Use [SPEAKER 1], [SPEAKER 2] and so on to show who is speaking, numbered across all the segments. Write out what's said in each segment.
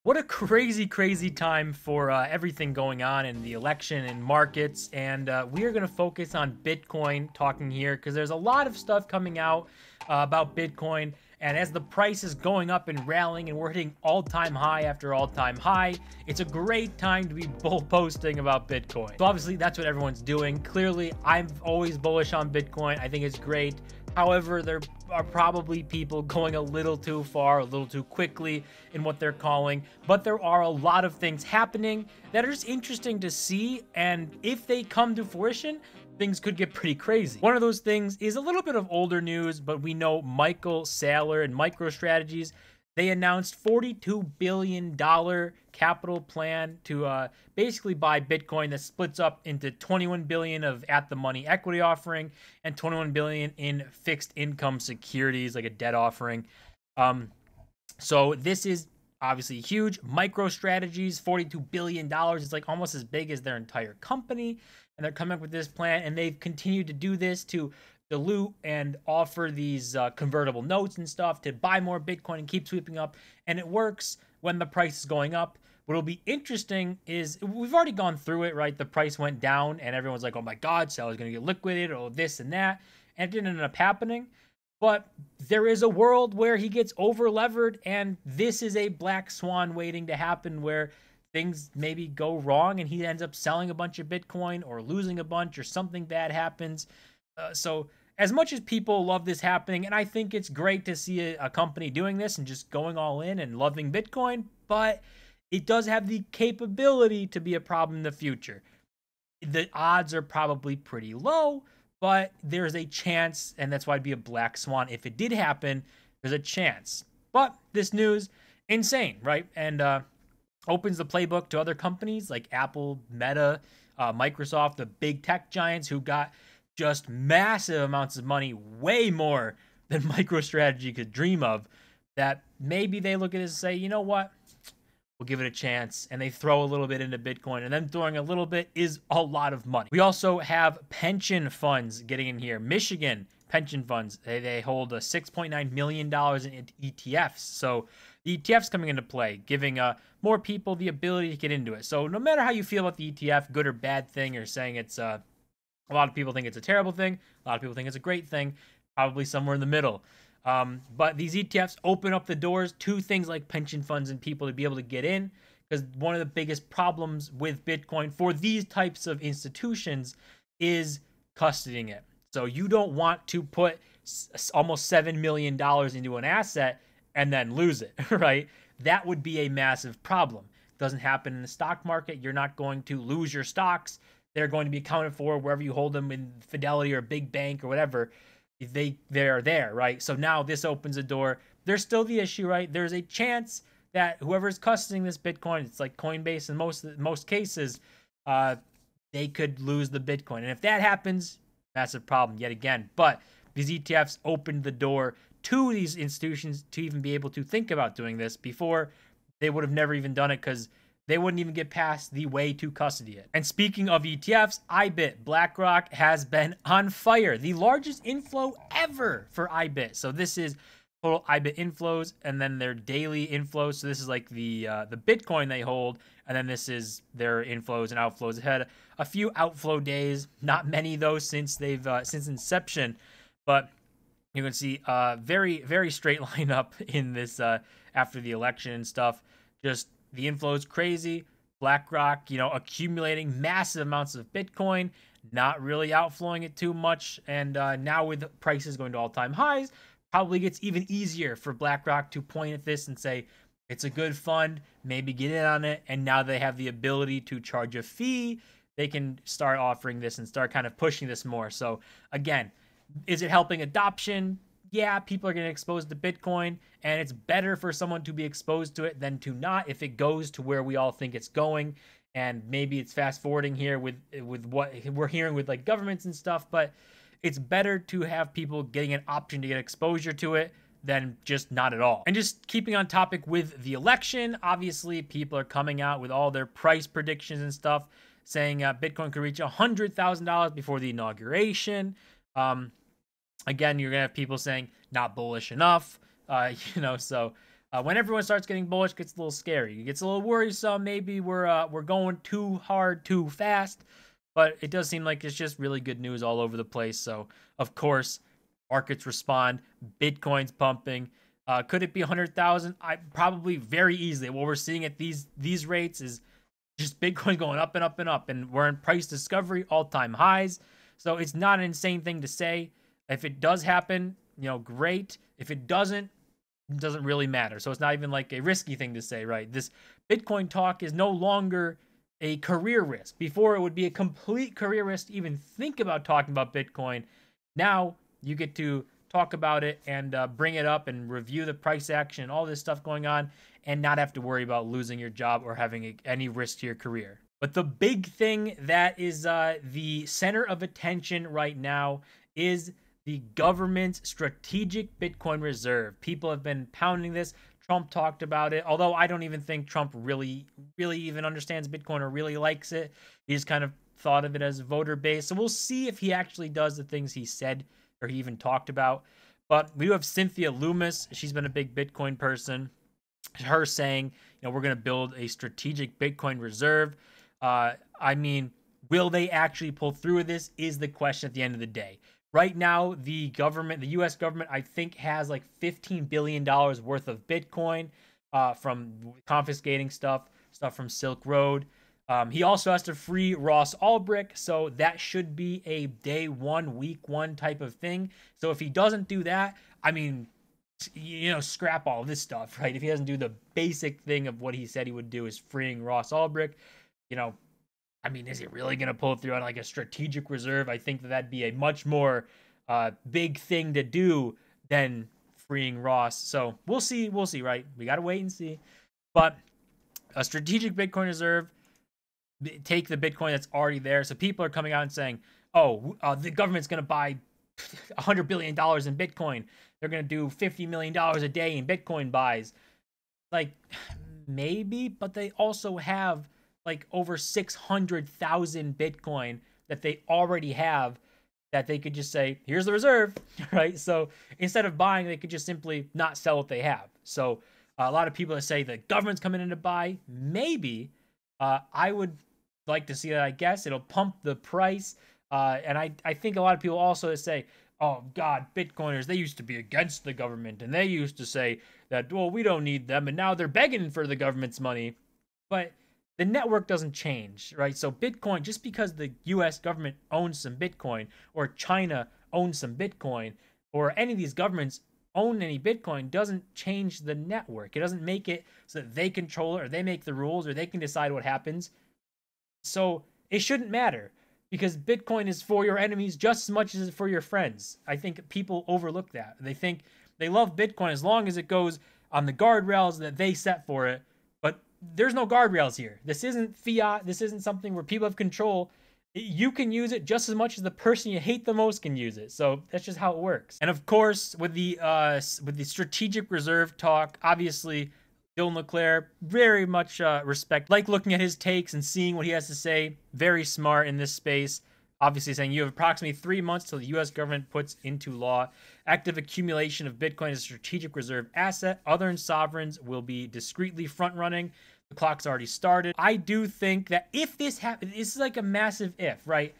[SPEAKER 1] What a crazy, crazy time for everything going on in the election and markets. And we are going to focus on Bitcoin talking here because there's a lot of stuff coming out about Bitcoin. And as the price is going up and rallying and we're hitting all-time high after all-time high, it's a great time to be bull posting about Bitcoin. So obviously that's what everyone's doing. Clearly, I'm always bullish on Bitcoin. I think it's great. However, there are probably people going a little too far, a little too quickly in what they're calling. But there are a lot of things happening that are just interesting to see. And if they come to fruition, things could get pretty crazy. One of those things is a little bit of older news, but we know Michael Saylor and MicroStrategies, they announced $42 billion capital plan to basically buy Bitcoin that splits up into $21 billion of at-the-money equity offering and $21 billion in fixed income securities, like a debt offering. So this is obviously huge. MicroStrategies, $42 billion. It's like almost as big as their entire company. And they're coming up with this plan, and they've continued to do this to dilute and offer these convertible notes and stuff to buy more Bitcoin and keep sweeping up. And it works when the price is going up. What'll be interesting is we've already gone through it, right? The price went down and everyone's like, oh my God, Sally's going to get liquidated or this and that. And it didn't end up happening. But there is a world where he gets over levered, and this is a black swan waiting to happen where things maybe go wrong and he ends up selling a bunch of Bitcoin or losing a bunch or something bad happens. So as much as people love this happening, and I think it's great to see a company doing this and just going all in and loving Bitcoin, but it does have the capability to be a problem in the future. The odds are probably pretty low, but there's a chance, and that's why it'd be a black swan. If it did happen, there's a chance. But this news, insane, right? And opens the playbook to other companies like Apple, Meta, Microsoft, the big tech giants who got just massive amounts of money, way more than MicroStrategy could dream of, that maybe they look at this and say, you know what? We'll give it a chance. And they throw a little bit into Bitcoin, and then throwing a little bit is a lot of money. We also have pension funds getting in here. Michigan pension funds, they hold $6.9 million in ETFs. So the ETFs coming into play, giving more people the ability to get into it. So no matter how you feel about the ETF, good or bad thing, or saying it's a lot of people think it's a terrible thing, a lot of people think it's a great thing, probably somewhere in the middle. But these ETFs open up the doors to things like pension funds and people to be able to get in, because one of the biggest problems with Bitcoin for these types of institutions is custodying it. So you don't want to put almost $7 million into an asset and then lose it, right? That would be a massive problem. It doesn't happen in the stock market. You're not going to lose your stocks. They're going to be accounted for wherever you hold them in Fidelity or a big bank or whatever. They're there, right? So now this opens a door. There's still the issue, right? There's a chance that whoever's custodying this Bitcoin, it's like Coinbase in most cases, they could lose the Bitcoin. And if that happens, massive problem yet again. But these ETFs opened the door to these institutions to even be able to think about doing this. Before, they would have never even done it because they wouldn't even get past the way to custody it. And speaking of ETFs, IBIT, BlackRock has been on fire. The largest inflow ever for IBIT. So this is total IBIT inflows and then their daily inflows. So this is like the Bitcoin they hold, and then this is their inflows and outflows. It had a few outflow days, not many though since since inception, but you can see very, very straight line up in this after the election and stuff. Just the inflow is crazy. BlackRock, accumulating massive amounts of Bitcoin, not really outflowing it too much. And now with prices going to all-time highs, probably gets even easier for BlackRock to point at this and say, it's a good fund, maybe get in on it. And now they have the ability to charge a fee. They can start offering this and start kind of pushing this more. So again, is it helping adoption? Yeah, people are getting exposed to Bitcoin, and it's better for someone to be exposed to it than to not if it goes to where we all think it's going. And maybe it's fast forwarding here with what we're hearing with like governments and stuff, but it's better to have people getting an option to get exposure to it than just not at all. And just keeping on topic with the election, obviously people are coming out with all their price predictions and stuff, saying Bitcoin could reach $100,000 before the inauguration. Again, you're going to have people saying not bullish enough, so When everyone starts getting bullish, it gets a little scary. It gets a little worrisome. Maybe we're going too hard, too fast. But it does seem like it's just really good news all over the place. So of course, markets respond. Bitcoin's pumping. Could it be 100,000? I probably very easily. What we're seeing at these rates is just Bitcoin going up and up and up, and we're in price discovery, all-time highs. So it's not an insane thing to say. If it does happen, great. If it doesn't really matter. So it's not even like a risky thing to say, right? This Bitcoin talk is no longer a career risk. Before, it would be a complete career risk to even think about talking about Bitcoin. Now you get to talk about it and bring it up and review the price action and all this stuff going on, and not have to worry about losing your job or having any risk to your career. But the big thing that is the center of attention right now is the government's strategic Bitcoin reserve. People have been pounding this. Trump talked about it, although I don't even think Trump really even understands Bitcoin or really likes it. He just kind of thought of it as voter base. So we'll see if he actually does the things he said or he even talked about. But we have Cynthia Loomis. She's been a big Bitcoin person. Her saying, we're going to build a strategic Bitcoin reserve. I mean, will they actually pull through with this is the question at the end of the day. Right now, the U.S. government, I think, has like $15 billion worth of Bitcoin from confiscating stuff from Silk Road. He also has to free Ross Ulbricht, so that should be a day one, week one type of thing. So if he doesn't do that, I mean, scrap all this stuff, right? If he doesn't do the basic thing of what he said he would do is freeing Ross Ulbricht, I mean, is he really going to pull it through on like a strategic reserve? I think that'd be a much more big thing to do than freeing Ross. So we'll see, right? We got to wait and see. But a strategic Bitcoin reserve, take the Bitcoin that's already there. So people are coming out and saying, the government's going to buy $100 billion in Bitcoin. They're going to do $50 million a day in Bitcoin buys. Like, maybe, but they also have like over 600,000 Bitcoin that they already have that they could just say, here's the reserve, right? So instead of buying, they could just simply not sell what they have. So a lot of people that say the government's coming in to buy, maybe. I would like to see that. I guess it'll pump the price. And I think a lot of people also say, oh God, Bitcoiners, they used to be against the government and they used to say that, well, we don't need them. And now they're begging for the government's money. But the network doesn't change, right? So Bitcoin, just because the US government owns some Bitcoin or China owns some Bitcoin or any of these governments own any Bitcoin, doesn't change the network. It doesn't make it so that they control it or they make the rules or they can decide what happens. So it shouldn't matter because Bitcoin is for your enemies just as much as it's for your friends. I think people overlook that. They think they love Bitcoin as long as it goes on the guardrails that they set for it. But there's no guardrails here. This isn't fiat. This isn't something where people have control. You can use it just as much as the person you hate the most can use it. So that's just how it works. And of course, with the strategic reserve talk, obviously, Bill LeClaire, very much respect. Like looking at his takes and seeing what he has to say. Very smart in this space. Obviously saying you have approximately 3 months till the U.S. government puts into law active accumulation of Bitcoin as a strategic reserve asset. Other sovereigns will be discreetly front-running. The clock's already started. I do think that if this happens, this is like a massive if, right?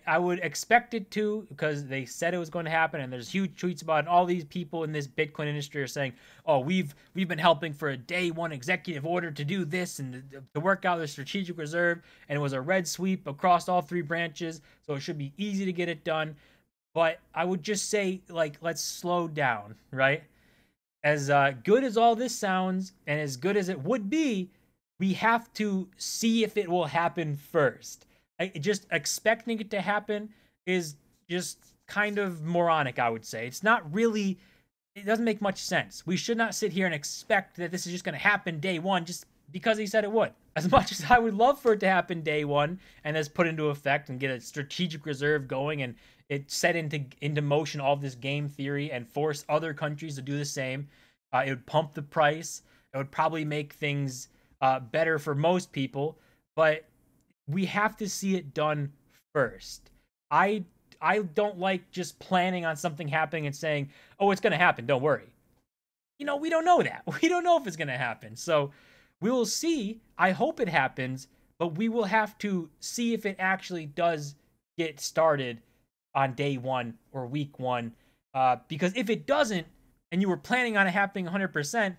[SPEAKER 1] I would expect it to because they said it was going to happen and there's huge tweets about it. And all these people in this Bitcoin industry are saying, oh, we've been helping for a day one executive order to do this and to work out the strategic reserve. And it was a red sweep across all 3 branches. So it should be easy to get it done. But I would just say, like, let's slow down, right? As good as all this sounds and as good as it would be, we have to see if it will happen first. Just expecting it to happen is just kind of moronic, I would say. It's not really, it doesn't make much sense. We should not sit here and expect that this is just going to happen day one just because he said it would. As much as I would love for it to happen day one and as put into effect and get a strategic reserve going and it set into motion all of this game theory and force other countries to do the same, it would pump the price. It would probably make things better for most people, but we have to see it done first. I don't like just planning on something happening and saying, oh, it's going to happen, don't worry. we don't know that. We don't know if it's going to happen. So we will see. I hope it happens, but we will have to see if it actually does get started on day one or week one. Because if it doesn't, and you were planning on it happening 100%,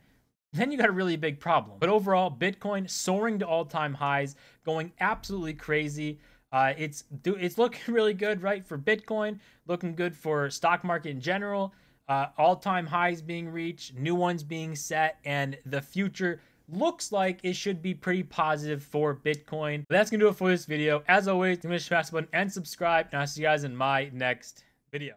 [SPEAKER 1] then you got a really big problem. But overall, Bitcoin soaring to all-time highs, going absolutely crazy. It's looking really good, right, for Bitcoin, looking good for stock market in general. All-time highs being reached, new ones being set, and the future looks like it should be pretty positive for Bitcoin. But that's gonna do it for this video. As always, smash the button and subscribe, and I'll see you guys in my next video.